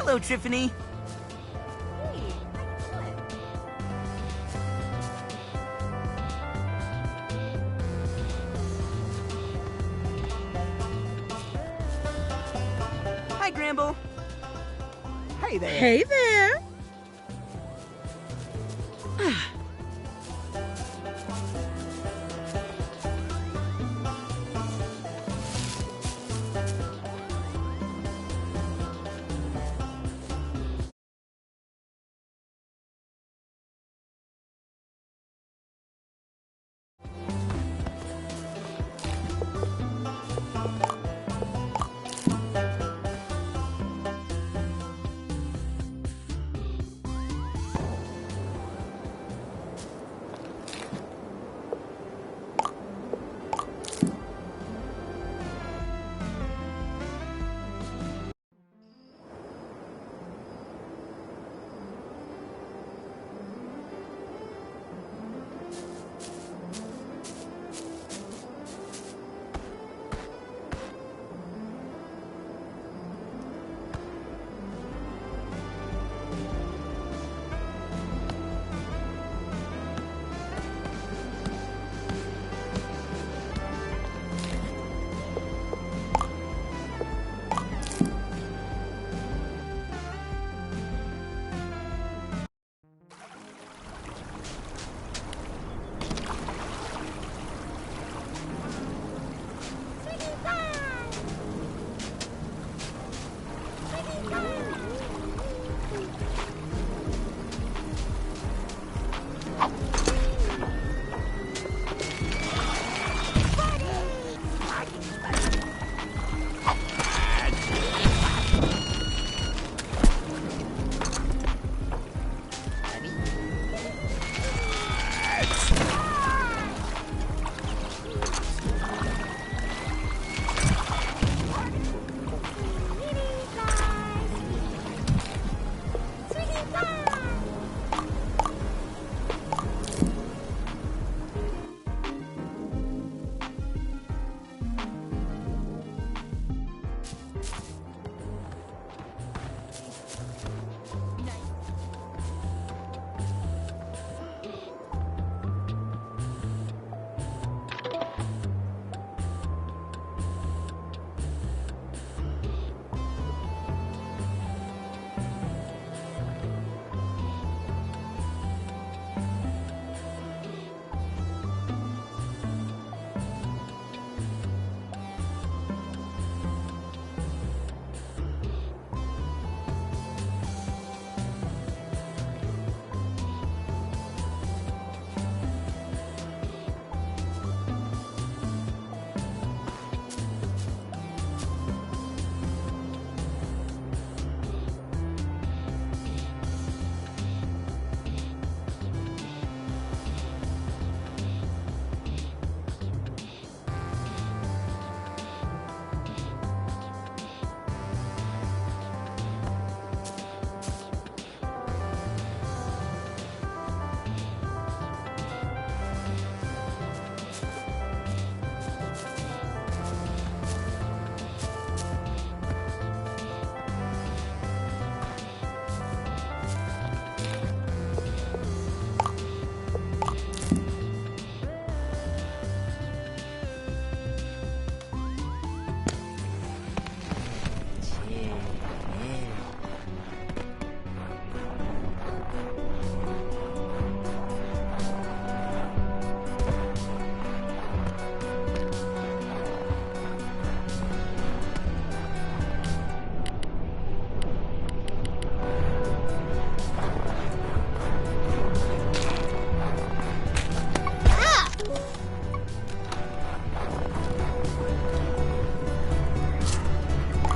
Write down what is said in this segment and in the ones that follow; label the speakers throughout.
Speaker 1: Hello, Tiffany. Hi, Gramble. Hey there.
Speaker 2: Hey there.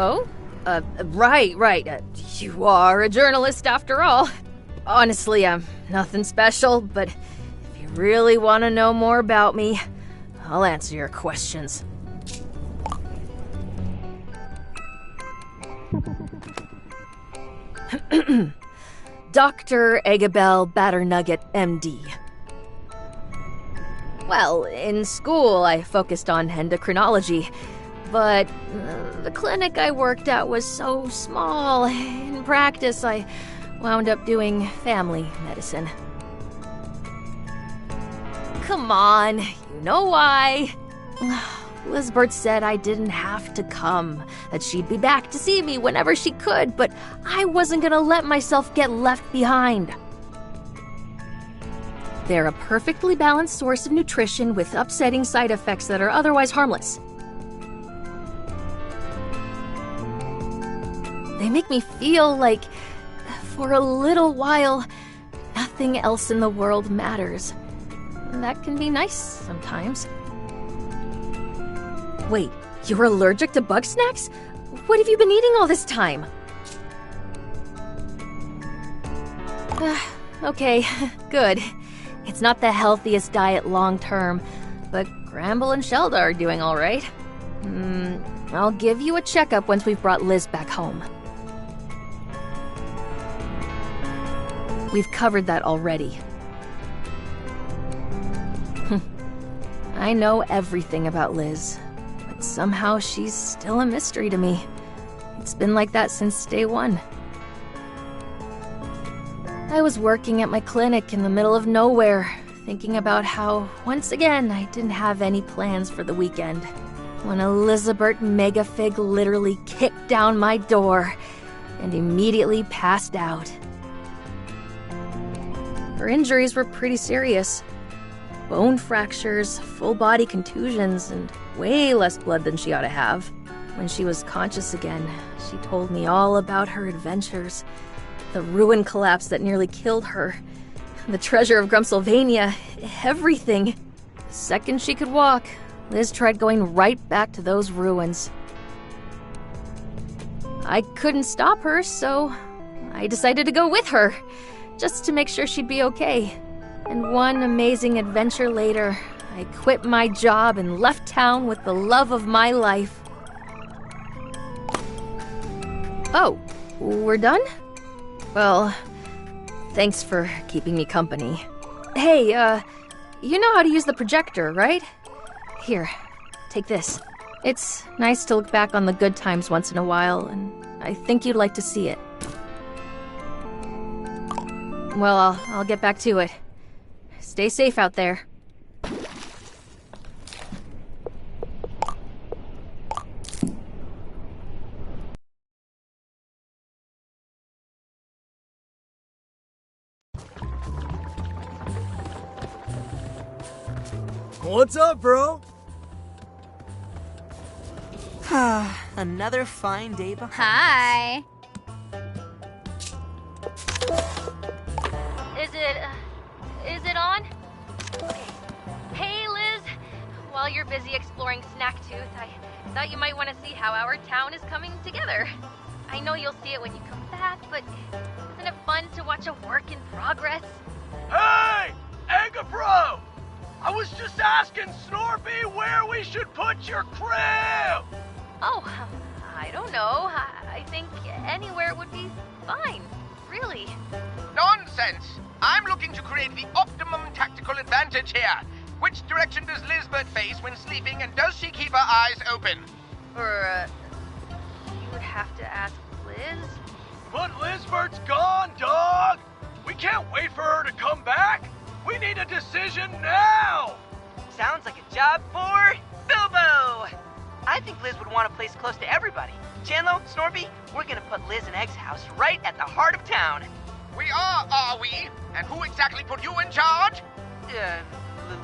Speaker 3: Oh? Right. You are a journalist after all. Honestly, I'm nothing special, but if you really want to know more about me, I'll answer your questions. Dr. Eggabell Batternugget, MD. Well, in school, I focused on endocrinology. but the clinic I worked at was so small. In practice, I wound up doing family medicine. Come on, you know why. Lizbert said I didn't have to come, that she'd be back to see me whenever she could, but I wasn't gonna let myself get left behind. They're a perfectly balanced source of nutrition with upsetting side effects that are otherwise harmless. They make me feel like, for a little while, nothing else in the world matters. That can be nice sometimes. Wait, you're allergic to Bugsnax? What have you been eating all this time? Okay, good. It's not the healthiest diet long term, but Gramble and Shelda are doing all right. I'll give you a checkup once we've brought Liz back home. We've covered that already. I know everything about Liz, but somehow she's still a mystery to me. It's been like that since day one. I was working at my clinic in the middle of nowhere, thinking about how, once again, I didn't have any plans for the weekend, when Elizabeth Megafig literally kicked down my door and immediately passed out. Her injuries were pretty serious. Bone fractures, full-body contusions, and way less blood than she ought to have. When she was conscious again, she told me all about her adventures. The ruin collapse that nearly killed her. The treasure of Grumpsylvania. Everything. The second she could walk, Liz tried going right back to those ruins. I couldn't stop her, so I decided to go with her, just to make sure she'd be okay. And one amazing adventure later, I quit my job and left town with the love of my life. Oh, we're done? Well, thanks for keeping me company. Hey, you know how to use the projector, right? Here, take this. It's nice to look back on the good times once in a while, and I think you'd like to see it. Well, I'll get back to it. Stay safe out there.
Speaker 1: What's up, bro? Another fine day behind.
Speaker 2: Hi.
Speaker 3: Is it on? Okay. Hey, Liz. While you're busy exploring Snacktooth, I thought you might want to see how our town is coming together. I know you'll see it when you come back, but isn't it fun to watch a work in progress?
Speaker 4: Hey! Ega Bro! I was just asking Snorpy where we should put your crib!
Speaker 3: Oh, I don't know. I think anywhere would be fine, really.
Speaker 4: Nonsense! I'm looking to create the optimum tactical advantage here. Which direction does Lizbert face when sleeping, and does she keep her eyes open?
Speaker 3: You would have to ask Liz?
Speaker 4: But Lizbert's gone, dog! We can't wait for her to come back! We need a decision now!
Speaker 5: Sounds like a job for Bilbo! I think Liz would want a place close to everybody. Chandlo, Snorpy, we're gonna put Liz and Egg's house right at the heart of town.
Speaker 4: We are we? And who exactly put you in charge?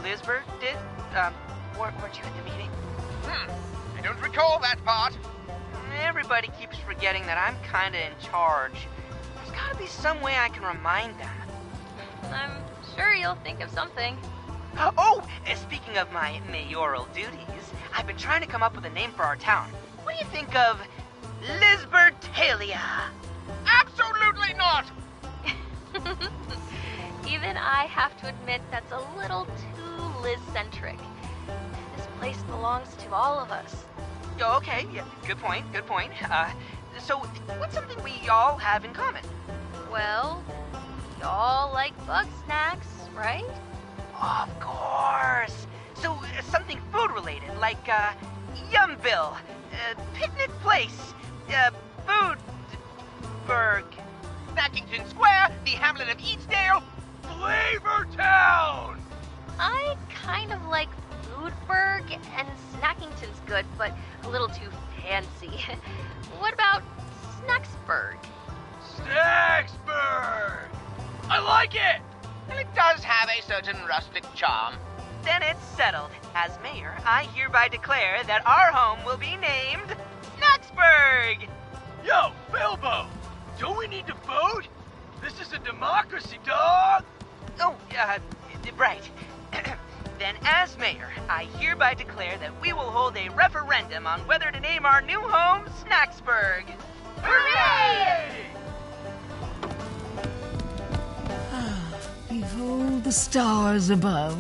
Speaker 5: Lizbert did? Weren't you at the meeting?
Speaker 4: I don't recall that part.
Speaker 5: Everybody keeps forgetting that I'm kinda in charge. There's gotta be some way I can remind them.
Speaker 3: I'm sure you'll think of something.
Speaker 5: Oh, speaking of my mayoral duties, I've been trying to come up with a name for our town. What do you think of Lizbertalia?
Speaker 4: Absolutely not!
Speaker 3: Even I have to admit that's a little too Liz-centric. This place belongs to all of us.
Speaker 5: Oh, okay, yeah, good point. So what's something we all have in common?
Speaker 3: Well, y'all like Bugsnax, right?
Speaker 5: Of course. So something food related, like Yumville. Picnic Place. Food... Burg.
Speaker 4: Snackington Square, the hamlet of Eatsdale, Flavor Town!
Speaker 3: I kind of like Foodburg, and Snackington's good, but a little too fancy. What about Snacksburg?
Speaker 4: Snacksburg! I like it! Well, it does have a certain rustic charm.
Speaker 5: Then it's settled. As mayor, I hereby declare that our home will be named Snacksburg!
Speaker 2: Yo, Bilbo! Don't we need to vote? This is a democracy, dog!
Speaker 5: Oh, right. Then as mayor, I hereby declare that we will hold a referendum on whether to name our new home Snacksburg. Hooray!
Speaker 6: Behold the stars above.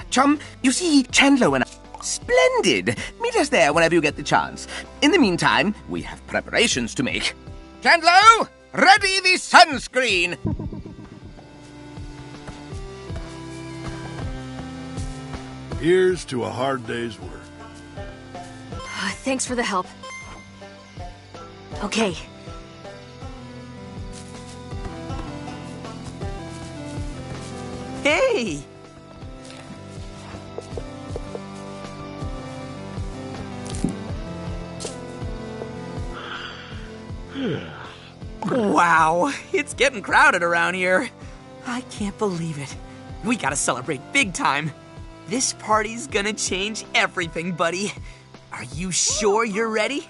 Speaker 4: Chum, you see, Chandler and I... Splendid! Meet us there whenever you get the chance. In the meantime, we have preparations to make. Chandler, ready the sunscreen!
Speaker 2: Here's to a hard day's work.
Speaker 3: Thanks for the help. Okay.
Speaker 1: Hey! Wow, it's getting crowded around here. I can't believe it. We gotta celebrate big time. This party's gonna change everything, buddy. Are you sure you're ready?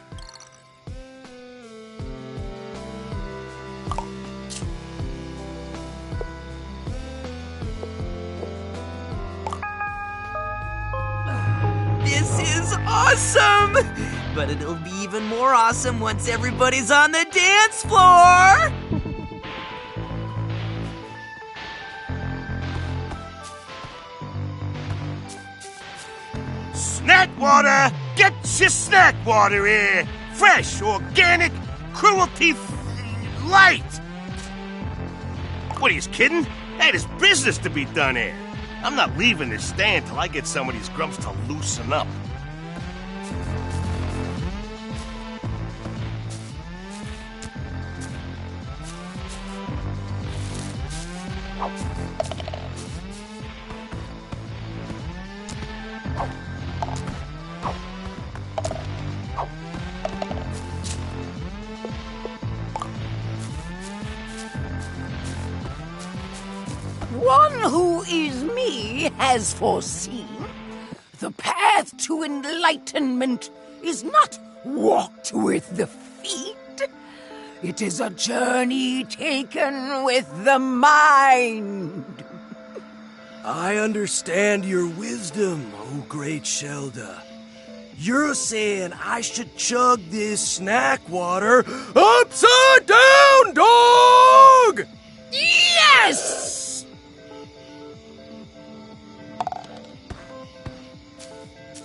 Speaker 1: This is awesome! But it'll be even more awesome once everybody's on the dance floor!
Speaker 2: Snack water! Get your snack water here! Fresh, organic, cruelty-light! What are you kidding? Hey, there's business to be done here. I'm not leaving this stand till I get some of these grumps to loosen up.
Speaker 6: One who is me has foreseen. The path to enlightenment is not walked with the feet. It is a journey taken with the mind.
Speaker 7: I understand your wisdom, oh great Shelda. You're saying I should chug this snack water upside down, dog!
Speaker 6: Yes!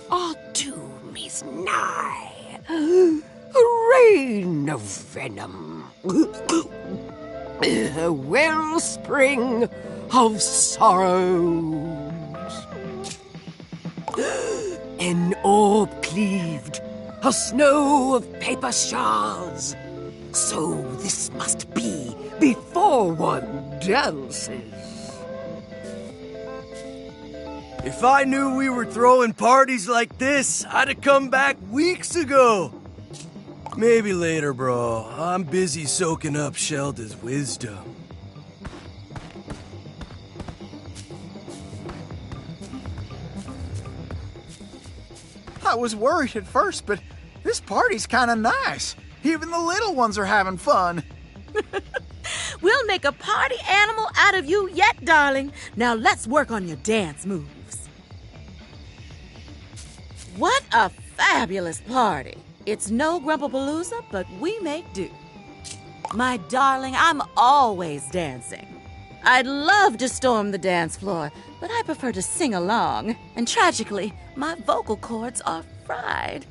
Speaker 6: Our doom is nigh. A rain of venom. A wellspring of sorrows. An orb cleaved, a snow of paper shards. So this must be before one dances.
Speaker 7: If I knew we were throwing parties like this, I'd have come back weeks ago. Maybe later, bro. I'm busy soaking up Shelda's wisdom.
Speaker 8: I was worried at first, but this party's kind of nice. Even the little ones are having fun.
Speaker 9: We'll make a party animal out of you yet, darling. Now let's work on your dance moves. What a fabulous party. It's no Grumpapalooza, but we make do. My darling, I'm always dancing. I'd love to storm the dance floor, but I prefer to sing along. And tragically, my vocal cords are fried.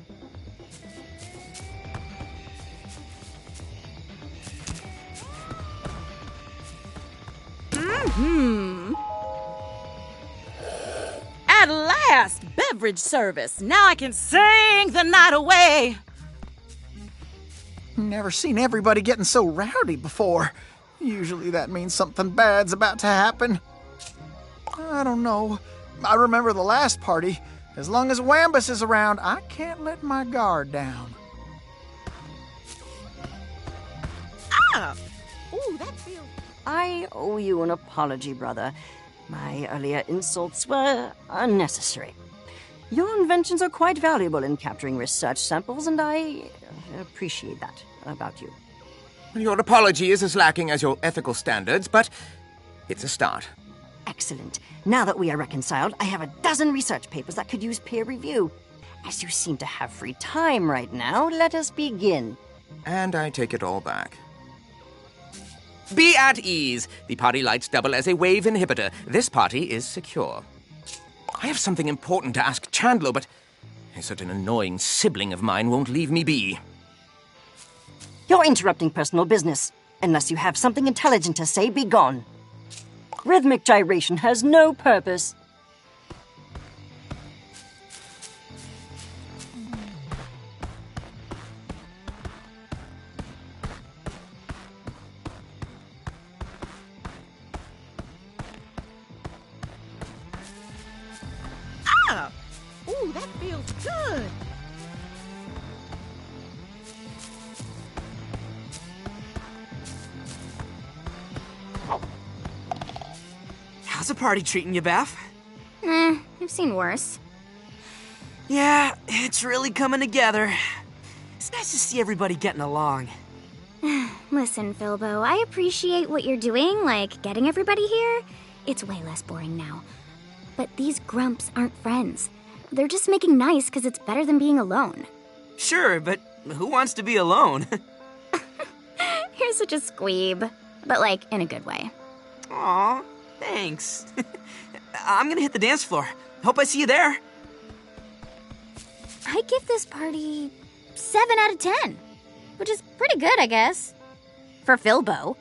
Speaker 9: At last, beverage service. Now I can sing the night away.
Speaker 8: Never seen everybody getting so rowdy before. Usually that means something bad's about to happen. I don't know. I remember the last party. As long as Wambus is around, I can't let my guard down.
Speaker 9: Ah! Ooh, that feels...
Speaker 10: I owe you an apology, brother. My earlier insults were unnecessary. Your inventions are quite valuable in capturing research samples, and I appreciate that about you.
Speaker 4: Your apology is as lacking as your ethical standards, but it's a start.
Speaker 10: Excellent. Now that we are reconciled, I have a dozen research papers that could use peer review. As you seem to have free time right now, let us begin.
Speaker 4: And I take it all back. Be at ease. The party lights double as a wave inhibitor. This party is secure. I have something important to ask Chandler, but a certain annoying sibling of mine won't leave me be.
Speaker 10: You're interrupting personal business. Unless you have something intelligent to say, be gone. Rhythmic gyration has no purpose.
Speaker 9: Ah! Ooh, that feels good.
Speaker 1: How's the party treating you, Beth?
Speaker 11: I've seen worse.
Speaker 1: Yeah, it's really coming together. It's nice to see everybody getting along.
Speaker 11: Listen, Philbo, I appreciate what you're doing, like getting everybody here. It's way less boring now. But these grumps aren't friends. They're just making nice because it's better than being alone.
Speaker 1: Sure, but who wants to be alone?
Speaker 11: You're such a squeeb. But, like, in a good way.
Speaker 1: Aw, thanks. I'm gonna hit the dance floor. Hope I see you there.
Speaker 11: I give this party 7 out of 10. Which is pretty good, I guess. For Philbo.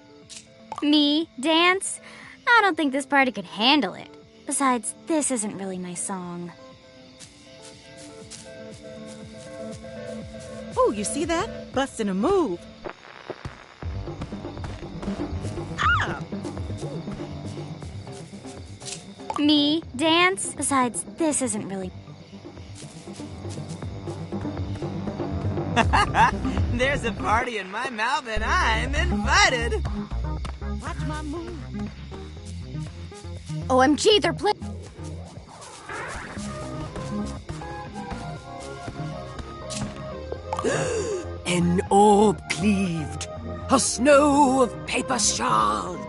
Speaker 11: Me, dance? I don't think this party could handle it. Besides, this isn't really my song.
Speaker 9: Ooh, you see that? Busting a move. Ah!
Speaker 11: Me, dance? Besides, this isn't really...
Speaker 1: There's a party in my mouth and I'm invited.
Speaker 9: Watch my move.
Speaker 11: OMG, they're playing...
Speaker 6: An orb cleaved, a snow of paper shards.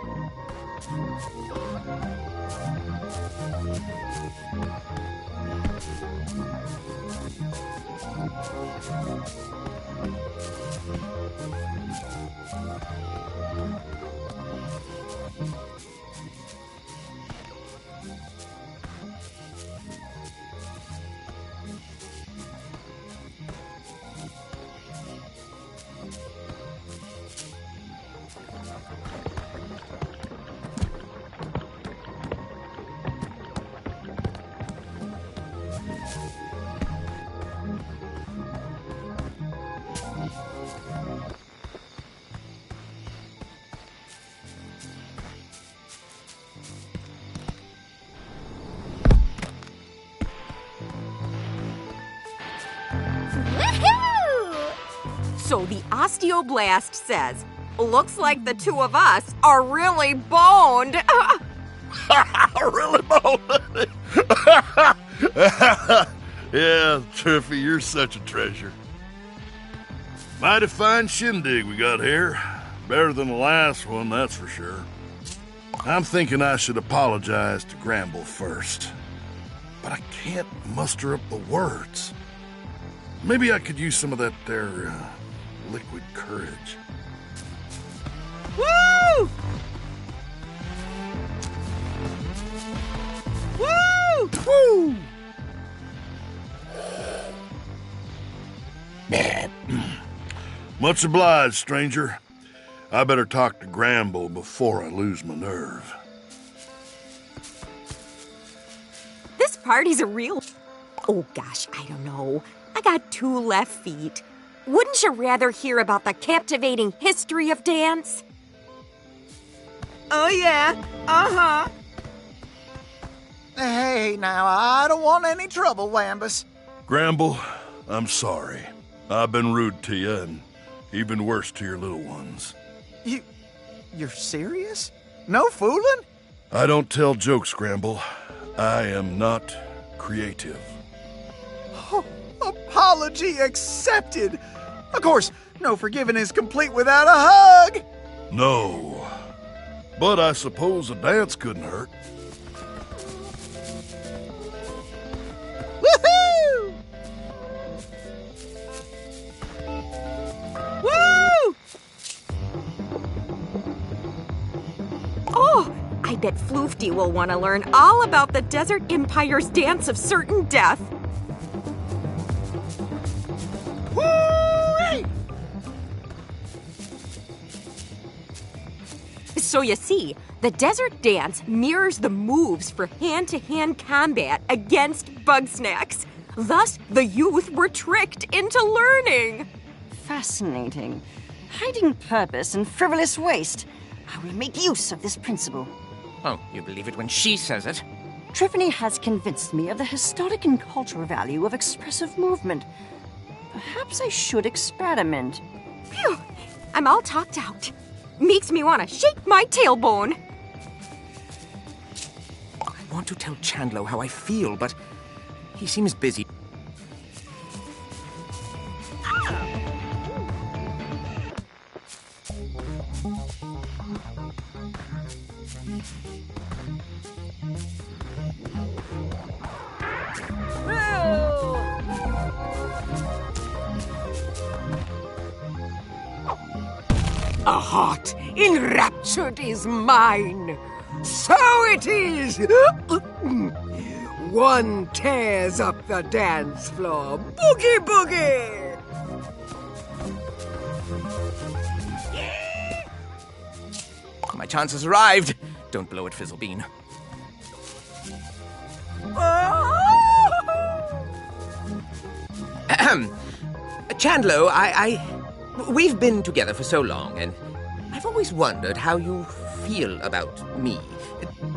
Speaker 12: So the osteoblast says, looks like the two of us are really boned.
Speaker 13: Really boned? Yeah, Triffy, you're such a treasure. Mighty fine shindig we got here. Better than the last one, that's for sure. I'm thinking I should apologize to Gramble first. But I can't muster up the words. Maybe I could use some of that there, liquid courage.
Speaker 1: Woo!
Speaker 13: Much obliged, stranger. I better talk to Gramble before I lose my nerve.
Speaker 12: This party's a real... Oh gosh, I don't know. I got 2 left feet. Wouldn't you rather hear about the captivating history of dance?
Speaker 5: Oh, yeah. Uh-huh.
Speaker 8: Hey, now, I don't want any trouble, Wambus.
Speaker 13: Gramble, I'm sorry. I've been rude to you and even worse to your little ones.
Speaker 8: You're serious? No fooling?
Speaker 13: I don't tell jokes, Gramble. I am not creative.
Speaker 8: Oh, apology accepted. Of course, no forgiving is complete without a hug.
Speaker 13: No. But I suppose a dance couldn't hurt.
Speaker 8: Woohoo!
Speaker 12: Woo! Oh, I bet Floofty will want to learn all about the Desert Empire's dance of certain death. So you see, the desert dance mirrors the moves for hand-to-hand combat against Bugsnax. Thus, the youth were tricked into learning.
Speaker 10: Fascinating. Hiding purpose and frivolous waste. I will make use of this principle.
Speaker 4: Oh, you believe it when she says it?
Speaker 10: Triffany has convinced me of the historic and cultural value of expressive movement. Perhaps I should experiment.
Speaker 12: Phew, I'm all talked out. Makes me want to shake my tailbone.
Speaker 4: I want to tell Chandlo how I feel, but he seems busy.
Speaker 6: A heart enraptured is mine. So it is. One tears up the dance floor. Boogie, boogie!
Speaker 4: My chance has arrived. Don't blow it, Fizzlebean. Chandlo, we've been together for so long, and I've always wondered how you feel about me.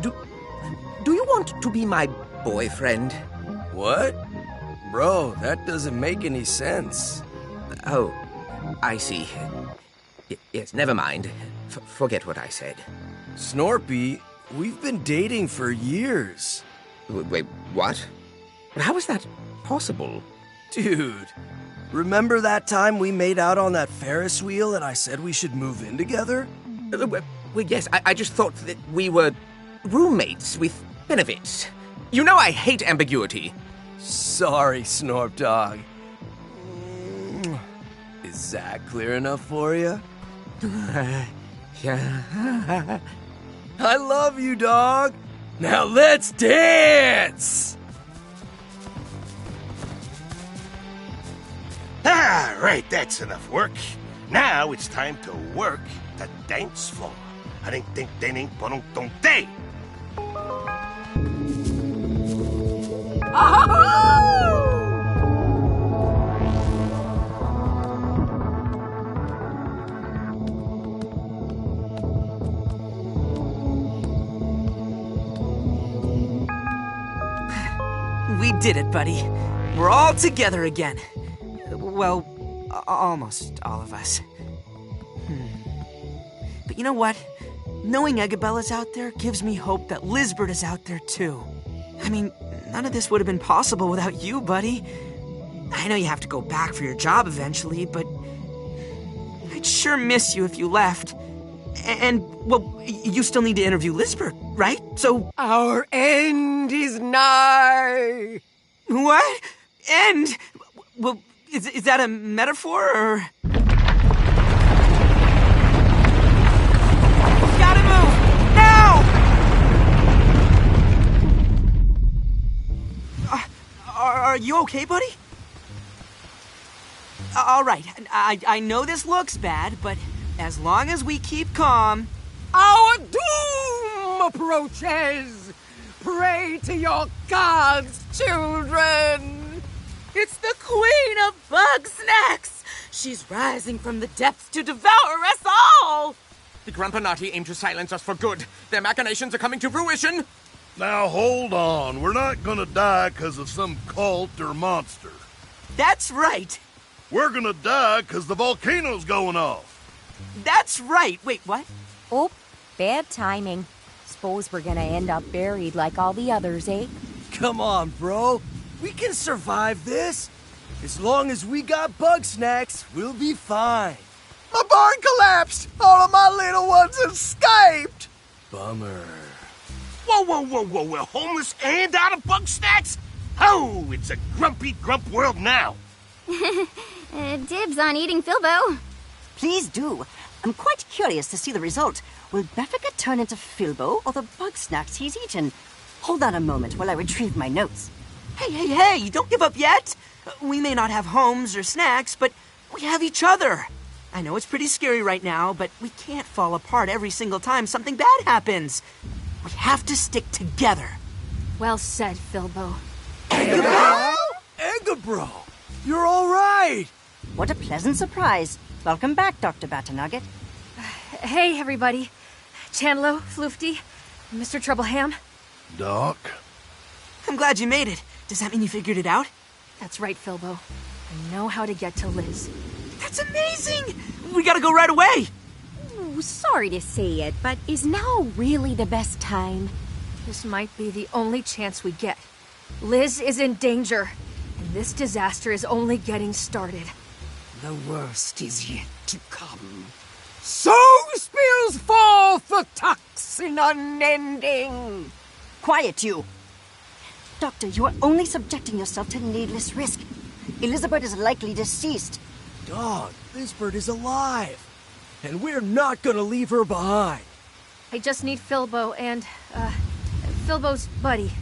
Speaker 4: Do you want to be my boyfriend?
Speaker 7: What? Bro, that doesn't make any sense.
Speaker 4: Oh, I see. Yes, never mind. Forget what I said.
Speaker 7: Snorpy, we've been dating for years.
Speaker 4: Wait, what? But how is that possible?
Speaker 7: Dude, remember that time we made out on that Ferris wheel and I said we should move in together?
Speaker 4: Well, yes, I just thought that we were roommates with benefits. You know I hate ambiguity.
Speaker 7: Sorry, Snorp Dog. Is that clear enough for you?
Speaker 4: Yeah.
Speaker 7: I love you, dog. Now let's dance!
Speaker 2: Ah, right, that's enough work. Now it's time to work the dance floor. Day.
Speaker 1: We did it, buddy. We're all together again. Well, almost all of us. But you know what? Knowing Egabella's out there gives me hope that Lizbert is out there too. I mean, none of this would have been possible without you, buddy. I know you have to go back for your job eventually, but I'd sure miss you if you left. And, well, you still need to interview Lizbert, right? So...
Speaker 6: Our end is nigh.
Speaker 1: What? End? Well, is that a metaphor, or...? Gotta move! Now! Are you okay, buddy? All right, I know this looks bad, but as long as we keep calm...
Speaker 6: Our doom approaches! Pray to your gods, children!
Speaker 9: It's the Queen of Bugsnax! She's rising from the depths to devour us all!
Speaker 4: The Grumpinati aim to silence us for good. Their machinations are coming to fruition.
Speaker 13: Now hold on. We're not gonna die because of some cult or monster.
Speaker 1: That's right.
Speaker 13: We're gonna die because the volcano's going off.
Speaker 1: That's right. Wait, what?
Speaker 12: Oh, bad timing. Suppose we're gonna end up buried like all the others, eh?
Speaker 7: Come on, bro. We can survive this. As long as we got Bugsnax, we'll be fine.
Speaker 8: My barn collapsed! All of my little ones escaped!
Speaker 7: Bummer.
Speaker 2: Whoa, we're homeless and out of Bugsnax? Oh, it's a grumpy grump world now.
Speaker 11: Dibs on eating Filbo.
Speaker 10: Please do. I'm quite curious to see the result. Will Beffica turn into Filbo or the Bugsnax he's eaten? Hold on a moment while I retrieve my notes.
Speaker 1: Hey, don't give up yet. We may not have homes or snacks, but we have each other. I know it's pretty scary right now, but we can't fall apart every single time something bad happens. We have to stick together.
Speaker 3: Well said, Filbo.
Speaker 7: Engabro, you're all right.
Speaker 10: What a pleasant surprise. Welcome back, Dr. Battenugget.
Speaker 3: Hey, everybody. Chandlo, Floofty, Mr. Troubleham.
Speaker 13: Doc?
Speaker 1: I'm glad you made it. Does that mean you figured it out?
Speaker 3: That's right, Filbo. I know how to get to Liz.
Speaker 1: That's amazing! We gotta go right away!
Speaker 12: Ooh, sorry to say it, but is now really the best time?
Speaker 3: This might be the only chance we get. Liz is in danger, and this disaster is only getting started.
Speaker 6: The worst is yet to come. So spills forth the toxin unending.
Speaker 10: Quiet, you! Doctor, you are only subjecting yourself to needless risk. Elizabeth is likely deceased.
Speaker 7: Dog, Lizbert is alive. And we're not gonna leave her behind.
Speaker 3: I just need Filbo and, Filbo's buddy.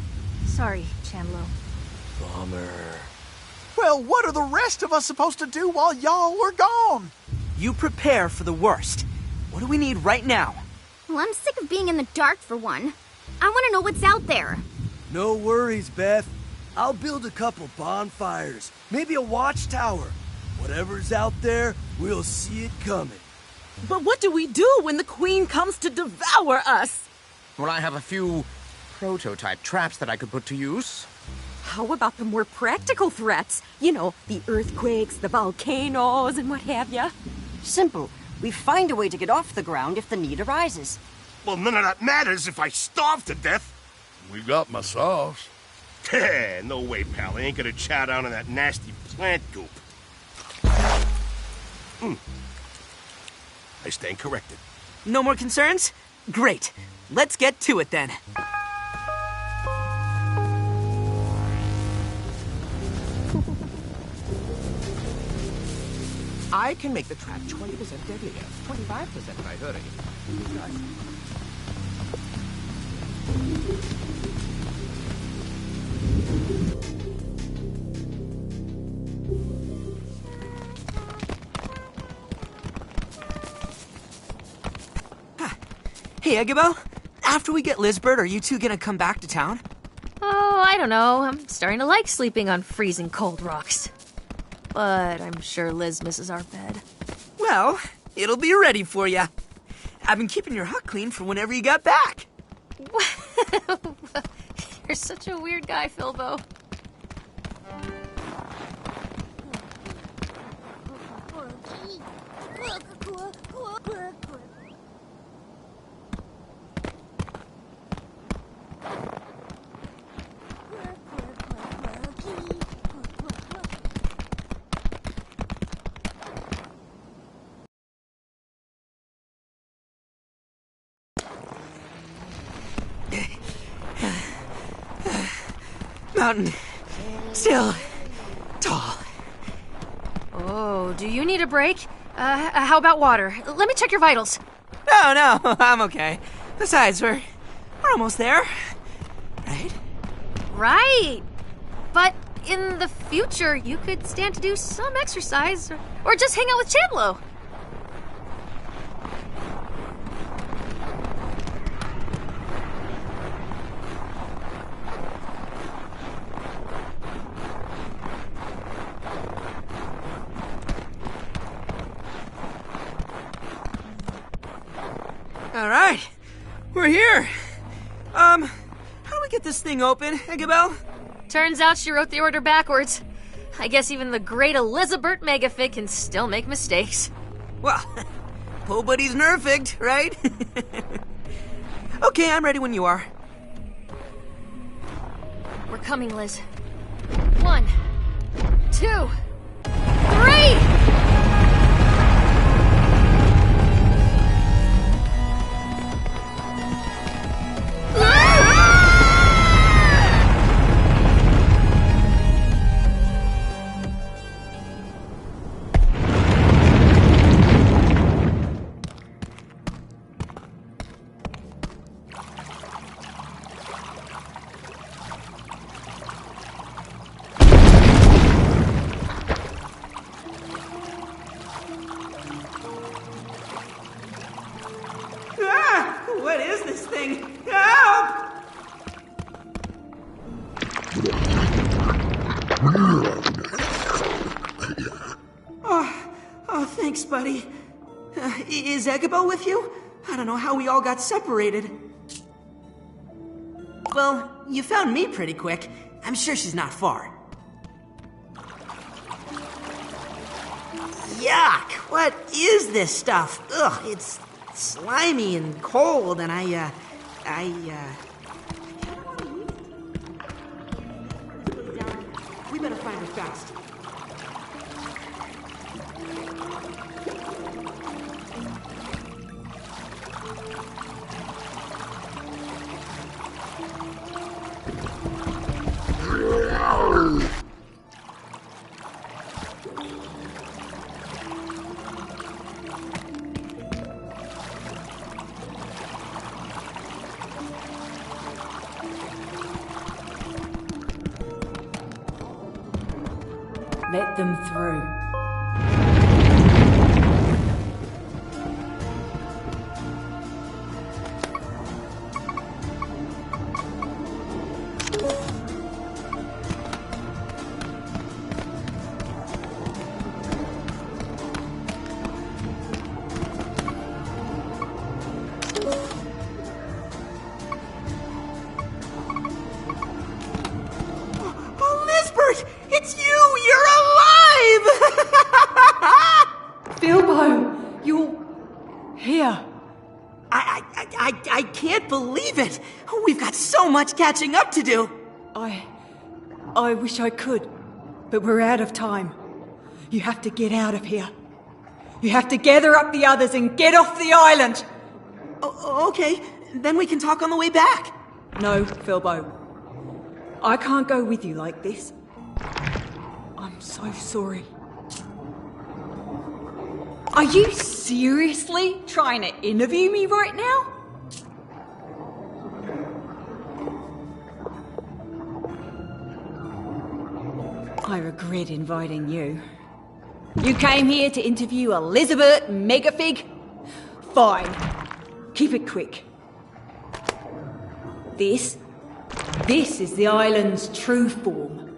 Speaker 3: Sorry, Chandlo.
Speaker 7: Bummer.
Speaker 8: Well, what are the rest of us supposed to do while y'all were gone?
Speaker 1: You prepare for the worst. What do we need right now?
Speaker 11: Well, I'm sick of being in the dark for one. I want to know what's out there.
Speaker 7: No worries, Beth. I'll build a couple bonfires, maybe a watchtower. Whatever's out there, we'll see it coming.
Speaker 9: But what do we do when the Queen comes to devour us?
Speaker 4: Well, I have a few prototype traps that I could put to use.
Speaker 12: How about the more practical threats? You know, the earthquakes, the volcanoes, and what have ya?
Speaker 10: Simple. We find a way to get off the ground if the need arises.
Speaker 2: Well, none of that matters if I starve to death.
Speaker 13: We got my sauce.
Speaker 2: No way, pal. I ain't gonna chow down on that nasty plant goop. I stand corrected.
Speaker 1: No more concerns? Great. Let's get to it then.
Speaker 4: I can make the trap 20% deadlier, 25% by hurry.
Speaker 1: Hey, Eggabo, after we get Lizbert, are you two gonna come back to town?
Speaker 3: Oh, I don't know. I'm starting to like sleeping on freezing cold rocks. But I'm sure Liz misses our bed.
Speaker 1: Well, it'll be ready for you. I've been keeping your hut clean for whenever you got back.
Speaker 3: You're such a weird guy, Filbo.
Speaker 1: Mountain. Still. Tall.
Speaker 3: Oh, do you need a break? How about water? Let me check your vitals.
Speaker 1: No, I'm okay. Besides, we're almost there. Right?
Speaker 3: Right. But in the future, you could stand to do some exercise or just hang out with Chandlo.
Speaker 1: All right, we're here. How do we get this thing open, Eggabell?
Speaker 3: Turns out she wrote the order backwards. I guess even the great Elizabeth Megafig can still make mistakes.
Speaker 1: Well, nobody's nerfed, right? Okay, I'm ready when you are.
Speaker 3: We're coming, Liz. 1, 2, 3!
Speaker 1: What is this thing? Help! Oh, thanks, buddy. Is Eggabell with you? I don't know how we all got separated. Well, you found me pretty quick. I'm sure she's not far. Yuck! What is this stuff? Ugh, it's slimy and cold, and I don't want to use it. We better find her fast.
Speaker 14: Let them through.
Speaker 1: Oh, Lisbeth! It's you! You're alive!
Speaker 14: Bilbo! You're here.
Speaker 1: I can't believe it! We've got so much catching up to do!
Speaker 14: I wish I could, but we're out of time. You have to get out of here. You have to gather up the others and get off the island!
Speaker 1: Okay, then we can talk on the way back.
Speaker 14: No, Bilbo. I can't go with you like this. I'm so sorry. Are you seriously trying to interview me right now? I regret inviting you. You came here to interview Elizabeth Megafig? Fine. Keep it quick. This is the island's true form.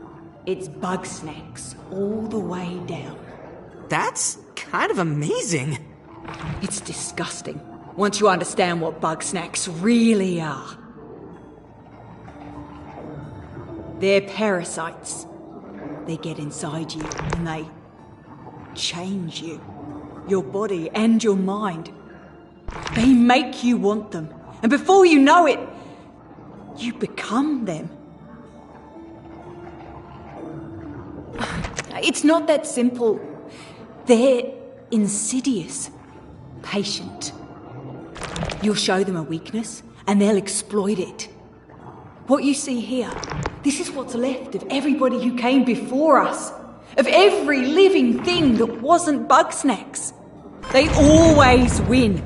Speaker 14: It's Bugsnax all the way down.
Speaker 1: That's kind of amazing.
Speaker 14: It's disgusting once you understand what Bugsnax really are. They're parasites. They get inside you and they change you, your body and your mind. They make you want them, and before you know it, you become them. It's not that simple. They're insidious, patient. You'll show them a weakness, and they'll exploit it. What you see here, this is what's left of everybody who came before us, of every living thing that wasn't Bugsnax. They always win.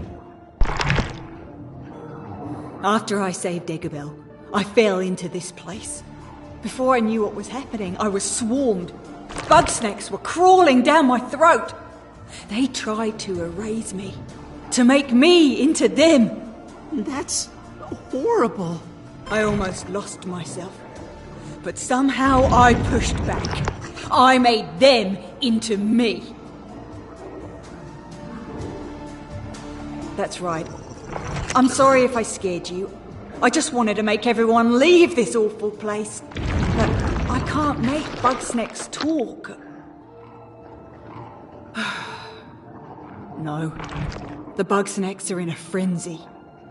Speaker 14: After I saved Eggabell, I fell into this place. Before I knew what was happening, I was swarmed. Bugsnax were crawling down my throat. They tried to erase me, to make me into them.
Speaker 1: That's horrible.
Speaker 14: I almost lost myself. But somehow I pushed back. I made them into me. That's right. I'm sorry if I scared you. I just wanted to make everyone leave this awful place. But I can't make Bugsnax talk. No. The Bugsnax are in a frenzy.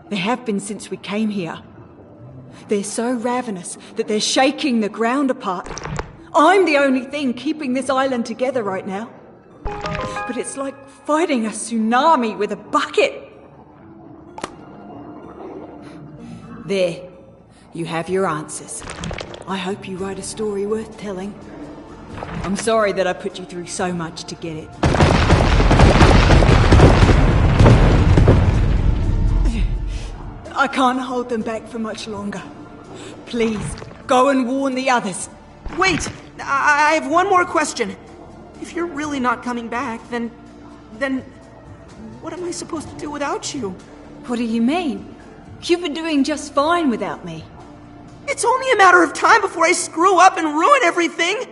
Speaker 14: They have been since we came here. They're so ravenous that they're shaking the ground apart. I'm the only thing keeping this island together right now. But it's like fighting a tsunami with a bucket. There. You have your answers. I hope you write a story worth telling. I'm sorry that I put you through so much to get it. I can't hold them back for much longer. Please, go and warn the others.
Speaker 1: Wait! I have one more question. If you're really not coming back, then what am I supposed to do without you?
Speaker 14: What do you mean? You've been doing just fine without me.
Speaker 1: It's only a matter of time before I screw up and ruin everything.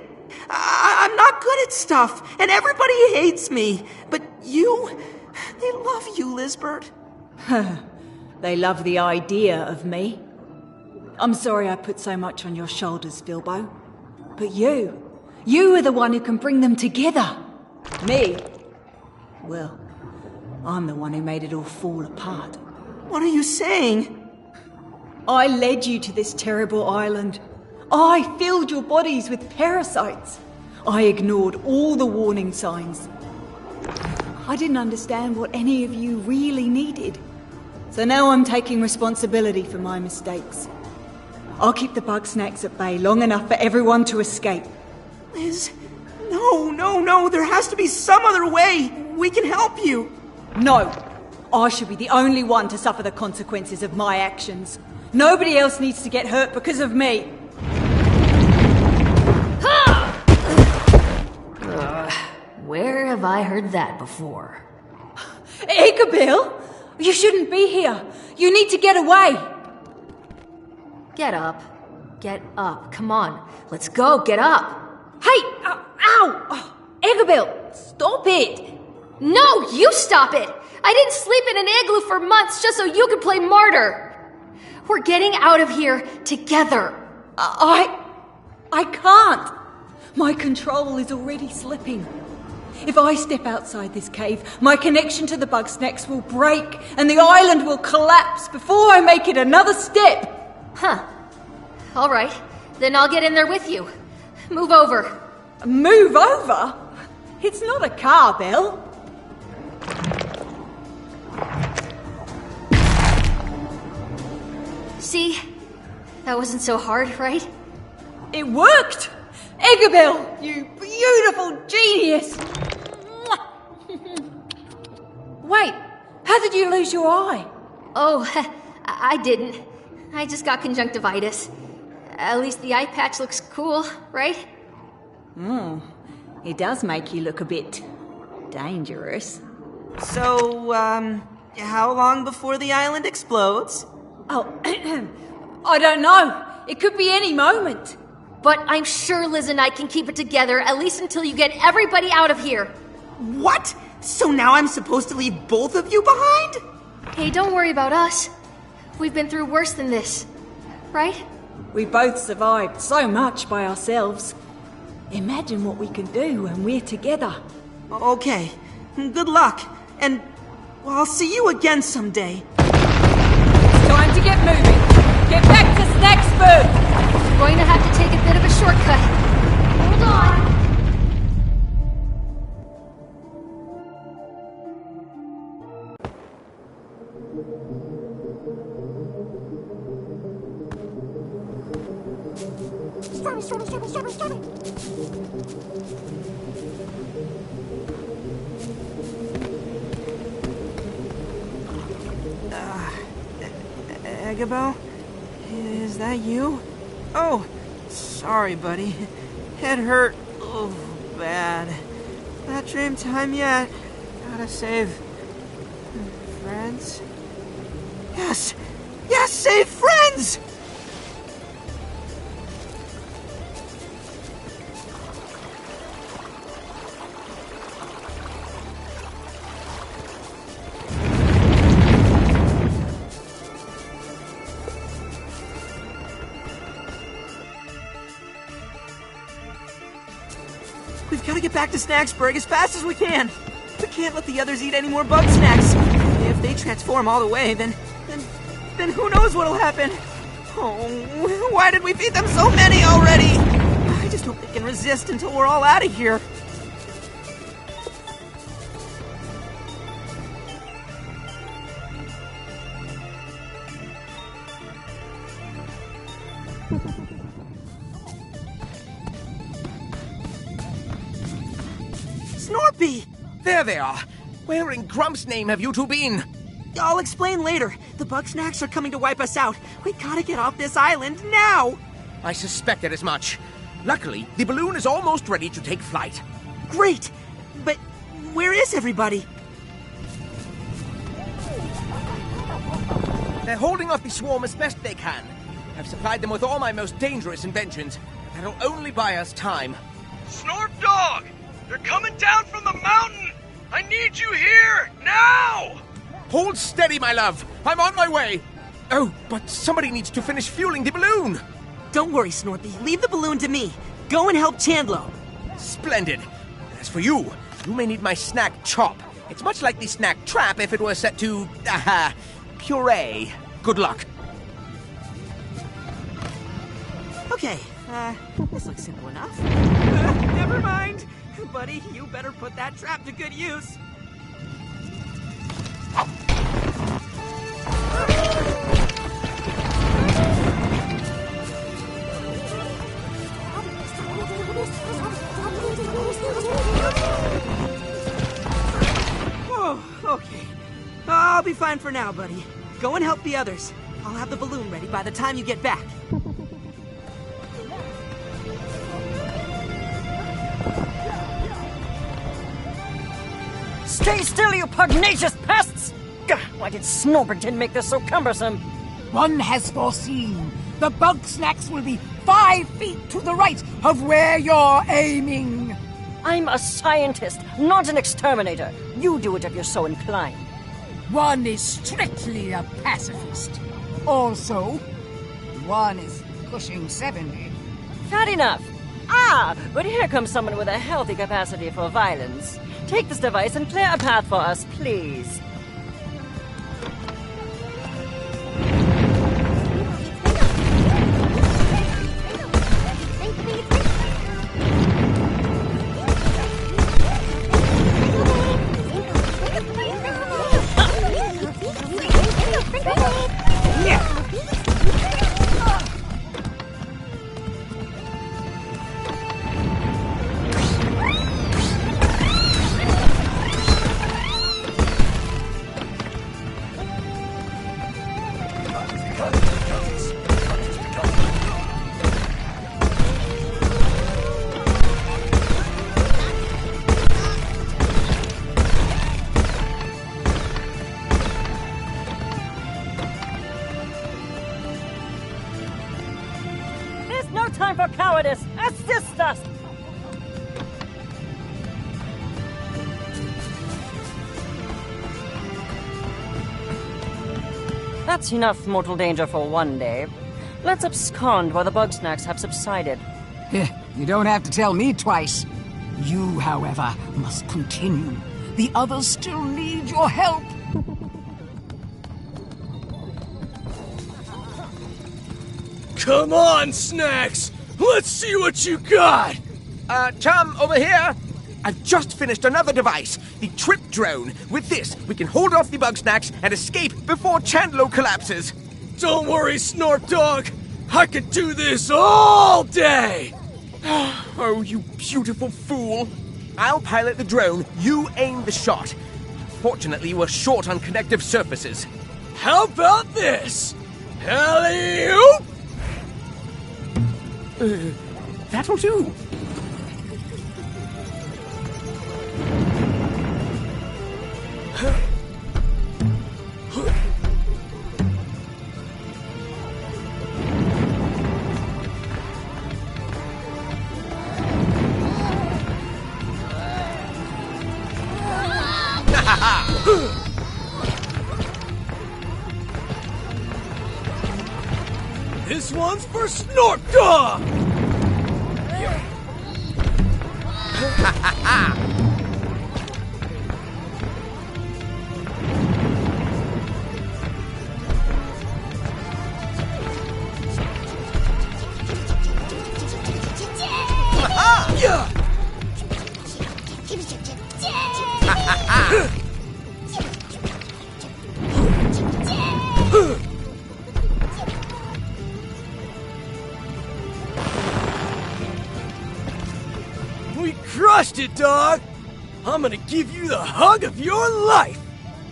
Speaker 1: I'm not good at stuff, and everybody hates me. But they love you, Lizbert.
Speaker 14: They love the idea of me. I'm sorry I put so much on your shoulders, Filbo. But you are the one who can bring them together. Me? Well, I'm the one who made it all fall apart.
Speaker 1: What are you saying?
Speaker 14: I led you to this terrible island. I filled your bodies with parasites. I ignored all the warning signs. I didn't understand what any of you really needed. So now I'm taking responsibility for my mistakes. I'll keep the Bugsnax at bay long enough for everyone to escape.
Speaker 1: Liz, no, there has to be some other way. We can help you.
Speaker 14: No, I should be the only one to suffer the consequences of my actions. Nobody else needs to get hurt because of me.
Speaker 3: Where have I heard that before?
Speaker 14: Igabil, you shouldn't be here. You need to get away.
Speaker 3: Get up. Get up. Come on. Let's go. Get up. Hey! Ow! Oh, Igabil, stop it. No, you stop it. I didn't sleep in an igloo for months just so you could play martyr. We're getting out of here together.
Speaker 14: I can't. My control is already slipping. If I step outside this cave, my connection to the Bugsnax will break and the island will collapse before I make it another step.
Speaker 3: Huh. All right. Then I'll get in there with you. Move over.
Speaker 14: Move over? It's not a car, Belle.
Speaker 3: See? That wasn't so hard, right?
Speaker 14: It worked! Igabil, you beautiful genius! Wait, how did you lose your eye?
Speaker 3: Oh, I didn't. I just got conjunctivitis. At least the eye patch looks cool, right?
Speaker 14: It does make you look a bit dangerous.
Speaker 1: So, how long before the island explodes?
Speaker 14: Oh, I don't know. It could be any moment.
Speaker 3: But I'm sure Liz and I can keep it together, at least until you get everybody out of here.
Speaker 1: What? So now I'm supposed to leave both of you behind?
Speaker 3: Hey, don't worry about us. We've been through worse than this, right?
Speaker 14: We both survived so much by ourselves. Imagine what we can do when we're together.
Speaker 1: Okay, good luck, and I'll see you again someday.
Speaker 14: It's time to get moving. Get back to Snacksburg!
Speaker 3: We're going to have to take a bit of a shortcut. Hold on.
Speaker 1: Agabel? Is that you? Oh,
Speaker 5: Sorry, buddy. Head hurt. Oh, bad. Not dream time yet. Gotta save... friends? Yes! Yes, save friends! We've got to get back to Snacksburg as fast as we can. We can't let the others eat any more Bugsnax. If they transform all the way, then who knows what'll happen. Oh, why did we feed them so many already? I just hope they can resist until we're all out of here. Snorpy!
Speaker 4: There they are. Where in Grump's name have you two been?
Speaker 5: I'll explain later. The Bugsnax are coming to wipe us out. We gotta get off this island now!
Speaker 4: I suspected as much. Luckily, the balloon is almost ready to take flight.
Speaker 5: Great! But where is everybody?
Speaker 4: They're holding off the swarm as best they can. I've supplied them with all my most dangerous inventions. That'll only buy us time.
Speaker 15: Snorp Dog! They're coming down from the mountain! I need you here, now!
Speaker 4: Hold steady, my love. I'm on my way. Oh, but somebody needs to finish fueling the balloon.
Speaker 5: Don't worry, Snorpy. Leave the balloon to me. Go and help Chandlo.
Speaker 4: Splendid. As for you, you may need my snack chop. It's much like the snack trap if it were set to, puree. Good luck.
Speaker 5: Okay, this looks simple enough. Never mind. Buddy, you better put that trap to good use. Oh, okay. I'll be fine for now, buddy. Go and help the others. I'll have the balloon ready by the time you get back.
Speaker 10: Stay still, you pugnacious pests! Gah, why did Snorpington make this so cumbersome?
Speaker 6: One has foreseen. The Bugsnax will be 5 feet to the right of where you're aiming.
Speaker 10: I'm a scientist, not an exterminator. You do it if you're so inclined.
Speaker 6: One is strictly a pacifist. Also, one is pushing 70.
Speaker 10: Not enough. Ah, but here comes someone with a healthy capacity for violence. Take this device and clear a path for us, please. No time for cowardice! Assist us! That's enough mortal danger for one day. Let's abscond while the Bugsnax have subsided.
Speaker 6: You don't have to tell me twice. You, however, must continue. The others still need your help.
Speaker 7: Come on, Snacks! Let's see what you got!
Speaker 4: Chum, over here! I've just finished another device, the Trip Drone. With this, we can hold off the Bugsnax and escape before Chandlo collapses.
Speaker 7: Don't worry, Snort Dog! I could do this all day!
Speaker 4: Oh, you beautiful fool. I'll pilot the drone, you aim the shot. Fortunately, we're short on connective surfaces.
Speaker 7: How about this? Alley-oop!
Speaker 4: That'll do.
Speaker 7: This one's for Snort Dog! We crushed it, dog! I'm gonna give you the hug of your life!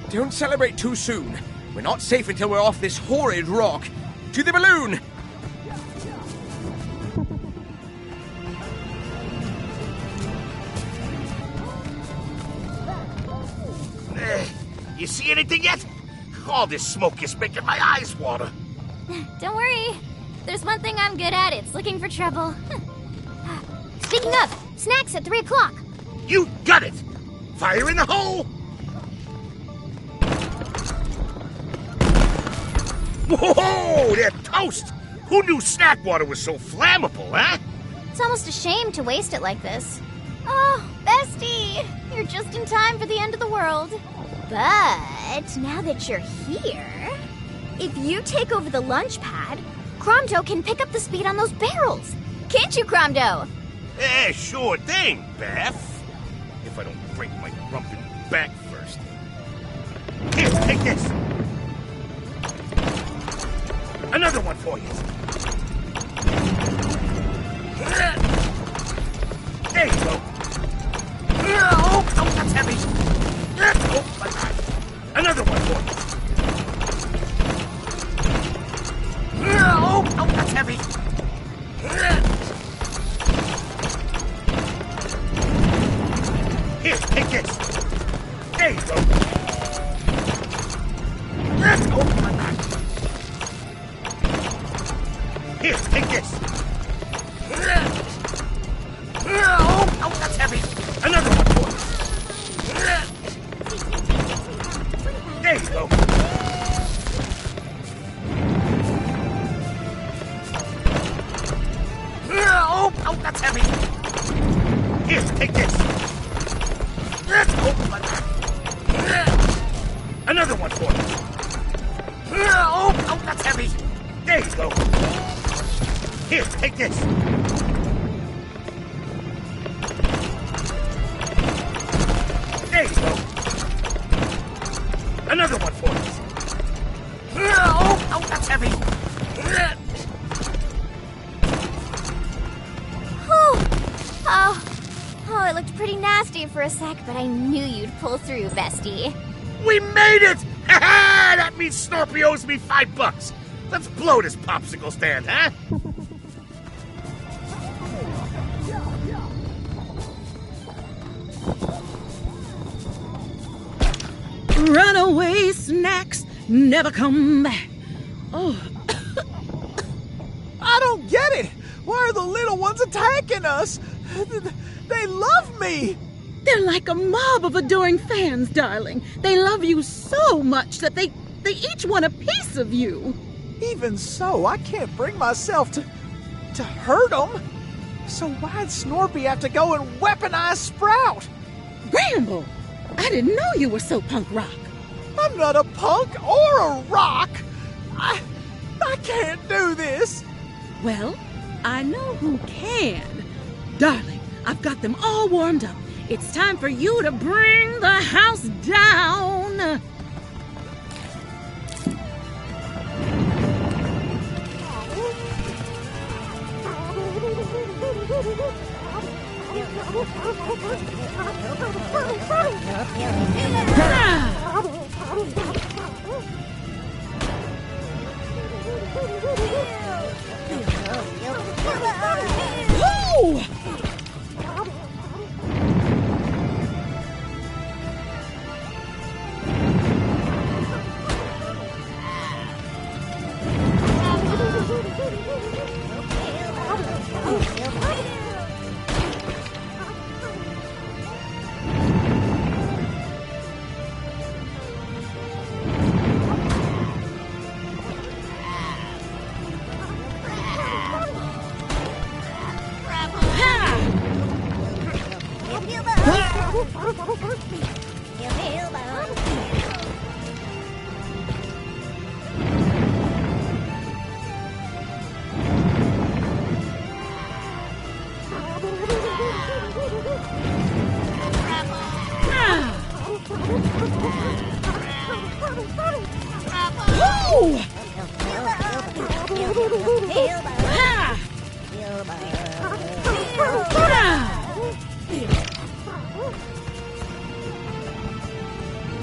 Speaker 4: Don't celebrate too soon. We're not safe until we're off this horrid rock. To the balloon!
Speaker 2: You see anything yet? All this smoke is making my eyes water.
Speaker 11: Don't worry. There's one thing I'm good at. It's looking for trouble. Speaking of, snacks at 3 o'clock.
Speaker 2: You got it! Fire in the hole! Whoa, they're toast! Who knew snack water was so flammable, huh?
Speaker 11: It's almost a shame to waste it like this. Oh, Bestie! You're just in time for the end of the world. But now that you're here, if you take over the lunch pad, Cromdo can pick up the speed on those barrels. Can't you, Cromdo?
Speaker 2: Eh, sure thing, Beth. If I don't break my grumpy back first. Here, take this. Another one for you. There you go. Oh, that's heavy. Oh, my God. Another one for you. Oh, that's heavy. Here, take this. There you go. Oh, my God. Here, take this. Oh, that's heavy. Another one for you. There you go. Oh, that's heavy. Here, take this. Oh, my God. Another one for you. Oh, that's heavy. There you go. Here, take this. There you go. Another one for you. Oh, that's heavy.
Speaker 11: Whew. Oh, it looked pretty nasty for a sec, but I knew you'd pull through, Bestie.
Speaker 2: We made it! Ha-ha! That means Snorpy owes me $5. Let's blow this popsicle stand, huh?
Speaker 9: Runaway snacks never come back. Oh.
Speaker 8: I don't get it. Why are the little ones attacking us? They love me.
Speaker 9: They're like a mob of adoring fans, darling. They love you so much that they each want a piece of you.
Speaker 8: Even so, I can't bring myself to hurt them. So why'd Snorpy have to go and weaponize Sprout?
Speaker 9: Ramble! I didn't know you were so punk rock.
Speaker 8: I'm not a punk or a rock. I can't do this.
Speaker 9: Well, I know who can. Darling, I've got them all warmed up. It's time for you to bring the house down.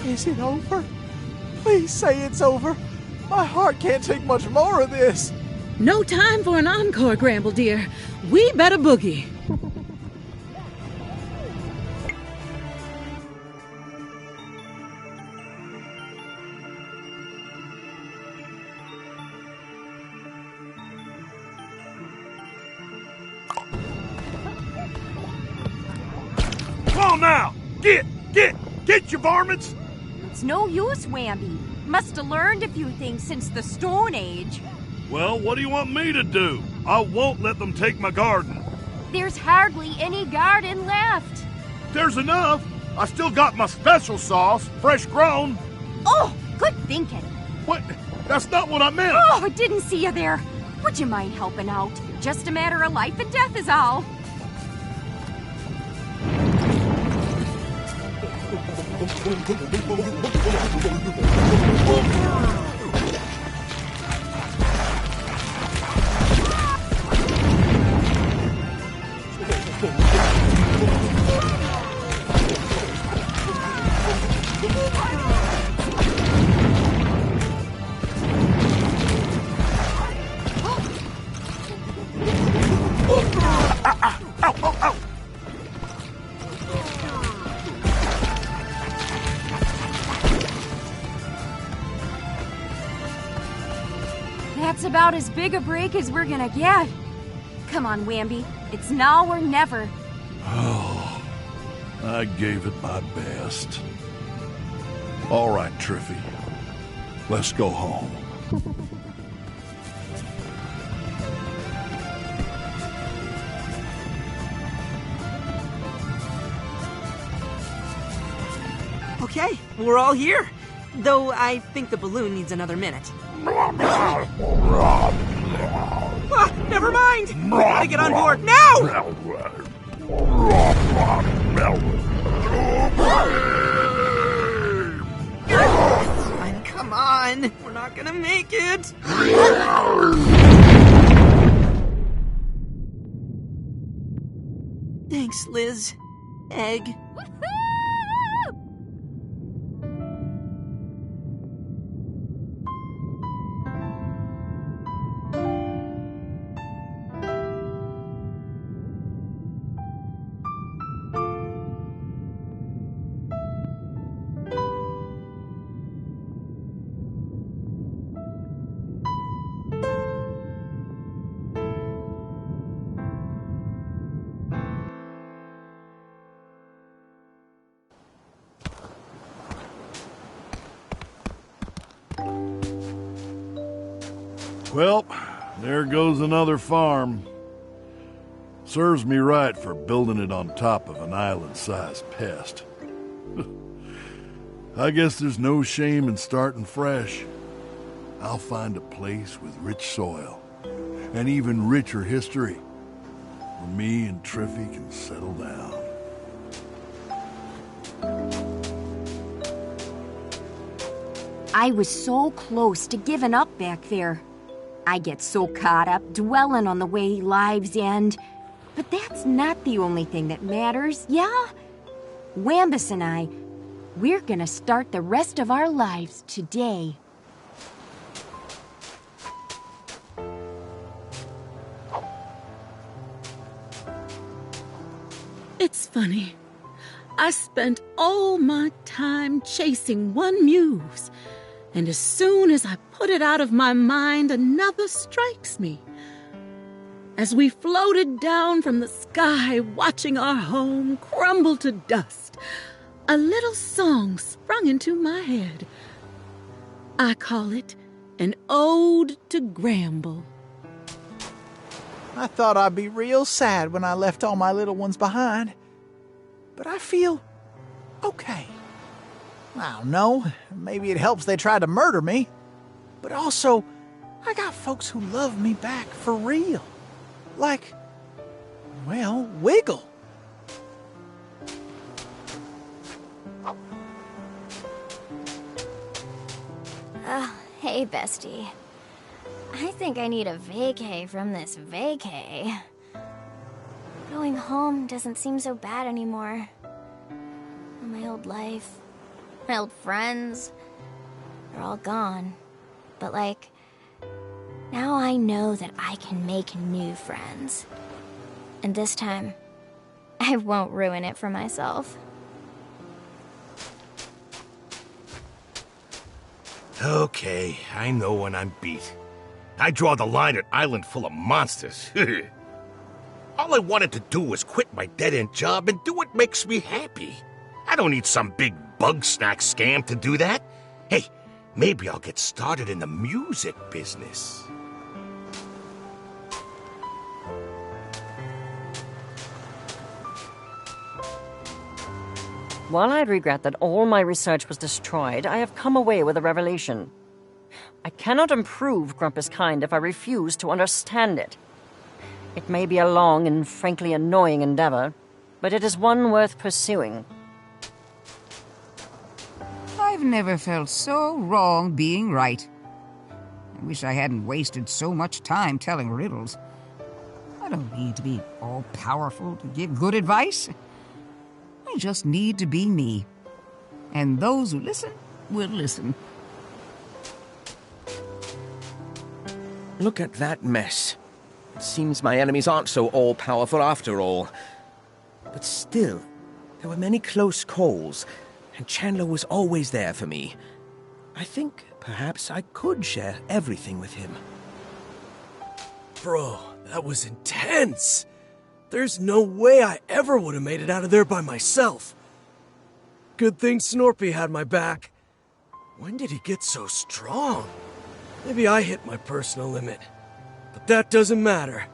Speaker 8: Is it over? Please say it's over. My heart can't take much more of this.
Speaker 9: No time for an encore, Gramble dear. We better boogie.
Speaker 2: Come on now! Get your varmints!
Speaker 12: It's no use, Whamby. Must have learned a few things since the Stone Age.
Speaker 13: Well, what do you want me to do? I won't let them take my garden.
Speaker 12: There's hardly any garden left.
Speaker 13: There's enough. I still got my special sauce, fresh grown.
Speaker 12: Oh, good thinking.
Speaker 13: What? That's not what I meant.
Speaker 12: Oh, I didn't see you there. Would you mind helping out? Just a matter of life and death is all. That's about as big a break as we're gonna get. Come on, Whamby. It's now or never.
Speaker 13: Oh, I gave it my best. All right, Triffy. Let's go home.
Speaker 1: Okay, we're all here. Though I think the balloon needs another minute. Ah, never mind! We gotta get on board now! Come on! We're not gonna make it! Thanks, Liz. Egg.
Speaker 13: Well, there goes another farm. Serves me right for building it on top of an island-sized pest. I guess there's no shame in starting fresh. I'll find a place with rich soil, and even richer history, where me and Triffy can settle down.
Speaker 12: I was so close to giving up back there. I get so caught up dwelling on the way lives end. But that's not the only thing that matters, yeah? Wambus and I, we're gonna start the rest of our lives today.
Speaker 9: It's funny. I spent all my time chasing one muse, and as soon as I put it out of my mind, another strikes me. As we floated down from the sky, watching our home crumble to dust, a little song sprung into my head. I call it an ode to Gramble.
Speaker 8: I thought I'd be real sad when I left all my little ones behind. But I feel Okay. I don't know. Maybe it helps they tried to murder me. But also, I got folks who love me back for real. Like, well, Wiggle.
Speaker 11: Hey, bestie. I think I need a vacay from this vacay. Going home doesn't seem so bad anymore. My old life, my old friends, they're all gone. But like, now I know that I can make new friends. And this time, I won't ruin it for myself.
Speaker 2: Okay, I know when I'm beat. I draw the line at Island full of monsters. All I wanted to do was quit my dead-end job and do what makes me happy. I don't need some big Bugsnax scam to do that. Hey, maybe I'll get started in the music business.
Speaker 10: While I regret that all my research was destroyed, I have come away with a revelation. I cannot improve Grumpus kind if I refuse to understand it. It may be a long and frankly annoying endeavor, but it is one worth pursuing.
Speaker 6: I've never felt so wrong being right. I wish I hadn't wasted so much time telling riddles. I don't need to be all-powerful to give good advice. I just need to be me. And those who listen will listen.
Speaker 4: Look at that mess. It seems my enemies aren't so all-powerful after all. But still, there were many close calls, and Chandler was always there for me. I think perhaps I could share everything with him.
Speaker 7: Bro, that was intense. There's no way I ever would have made it out of there by myself. Good thing Snorpy had my back. When did he get so strong? Maybe I hit my personal limit. But that doesn't matter.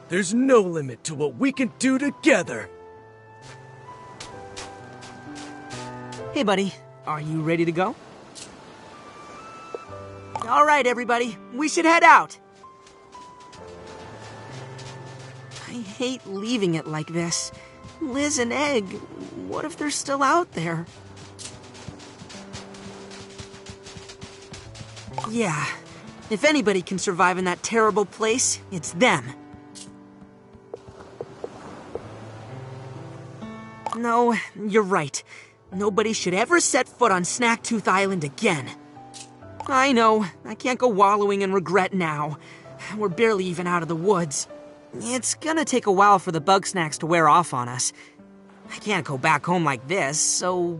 Speaker 7: There's no limit to what we can do together.
Speaker 1: Hey, buddy. Are you ready to go? All right, everybody. We should head out. I hate leaving it like this. Liz and Egg, what if they're still out there? Yeah, if anybody can survive in that terrible place, it's them. No, you're right. Nobody should ever set foot on Snacktooth Island again. I know, I can't go wallowing in regret now. We're barely even out of the woods. It's gonna take a while for the Bugsnax to wear off on us. I can't go back home like this, so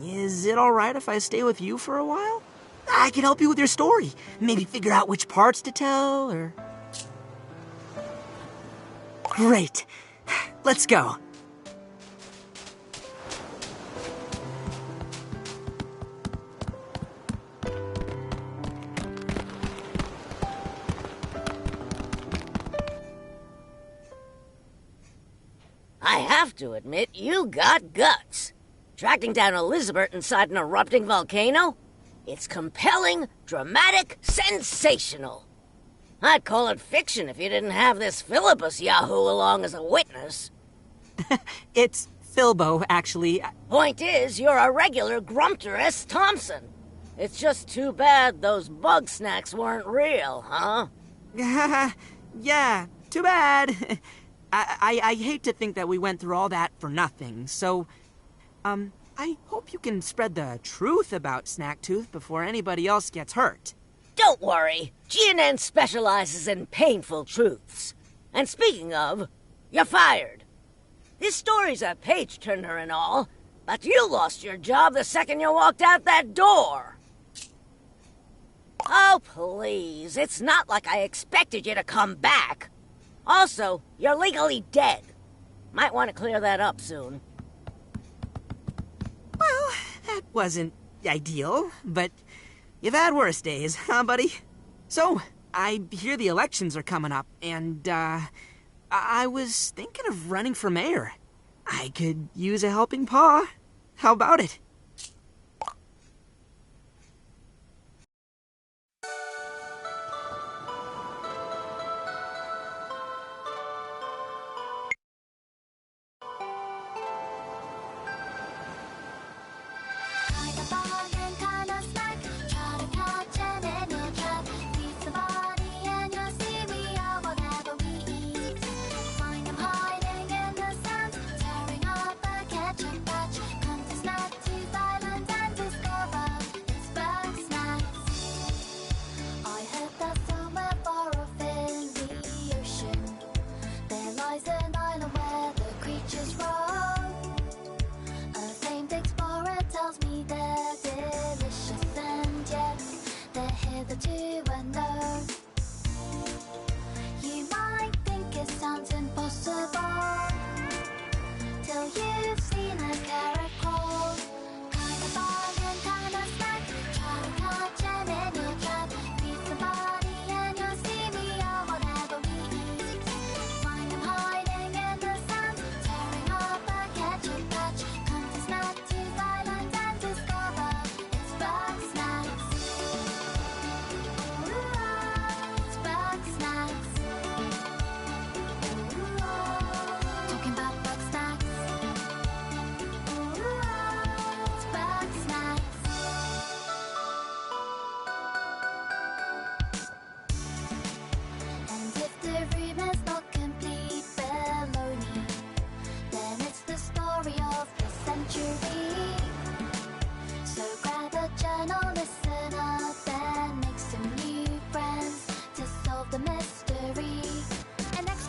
Speaker 1: is it alright if I stay with you for a while? I can help you with your story. Maybe figure out which parts to tell, or... Great. Let's go.
Speaker 16: I have to admit, you got guts. Tracking down Elizabeth inside an erupting volcano? It's compelling, dramatic, sensational. I'd call it fiction if you didn't have this Philippus Yahoo along as a witness.
Speaker 1: It's Philbo, actually.
Speaker 16: Point is, you're a regular Grumpter S. Thompson. It's just too bad those Bugsnax weren't real, huh?
Speaker 1: Yeah, too bad. I hate to think that we went through all that for nothing, so, I hope you can spread the truth about Snacktooth before anybody else gets hurt.
Speaker 16: Don't worry, GNN specializes in painful truths. And speaking of, you're fired. This story's a page-turner and all, but you lost your job the second you walked out that door. Oh, please, it's not like I expected you to come back. Also, you're legally dead. Might want to clear that up soon.
Speaker 1: Well, that wasn't ideal, but you've had worse days, huh, buddy? So, I hear the elections are coming up, and, I was thinking of running for mayor. I could use a helping paw. How about it?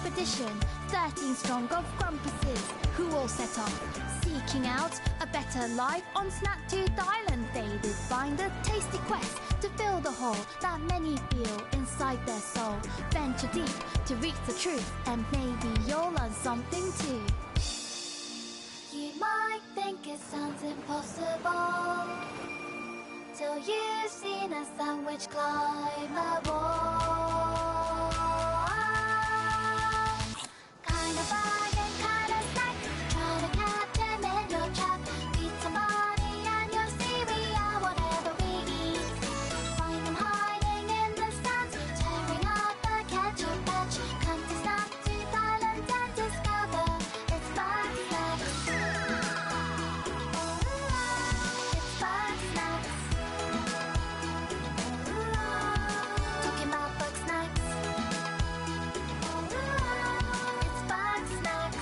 Speaker 17: expedition, 13 strong of grumpuses, who all set off, seeking out a better life on Snaktooth Island. They did find a tasty quest to fill the hole that many feel inside their soul. Venture deep to reach the truth, and maybe you'll learn something too. You might think it sounds impossible till you've seen a sandwich climb a wall. Kind of bargain, kind of snack, try to catch them in your trap. Feed somebody and you'll see we are whatever we eat. Find them hiding in the stands, tearing up a ketchup patch. Come to Snaktooth Island and discover it's Bugsnax. It's Bugsnax. Talking about Bugsnax. It's Bugsnax.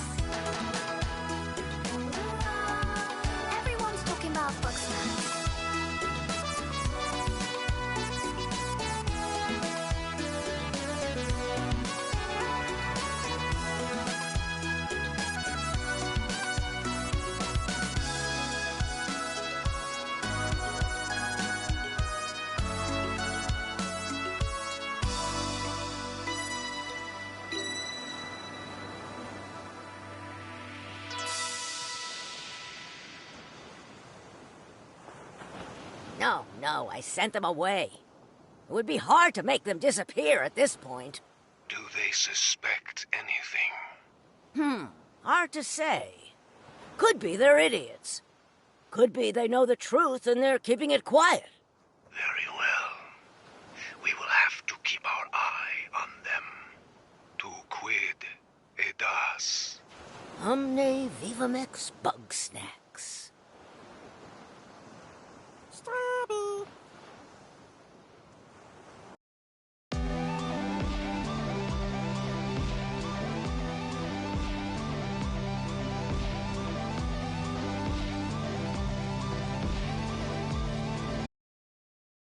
Speaker 17: Everyone's talking about Bugsnax.
Speaker 16: No, I sent them away. It would be hard to make them disappear at this point.
Speaker 18: Do they suspect anything?
Speaker 16: Hard to say. Could be they're idiots. Could be they know the truth and they're keeping it quiet.
Speaker 18: Very well. We will have to keep our eye on them. Tu quid edas?
Speaker 16: Omne vivamex Bugsnax.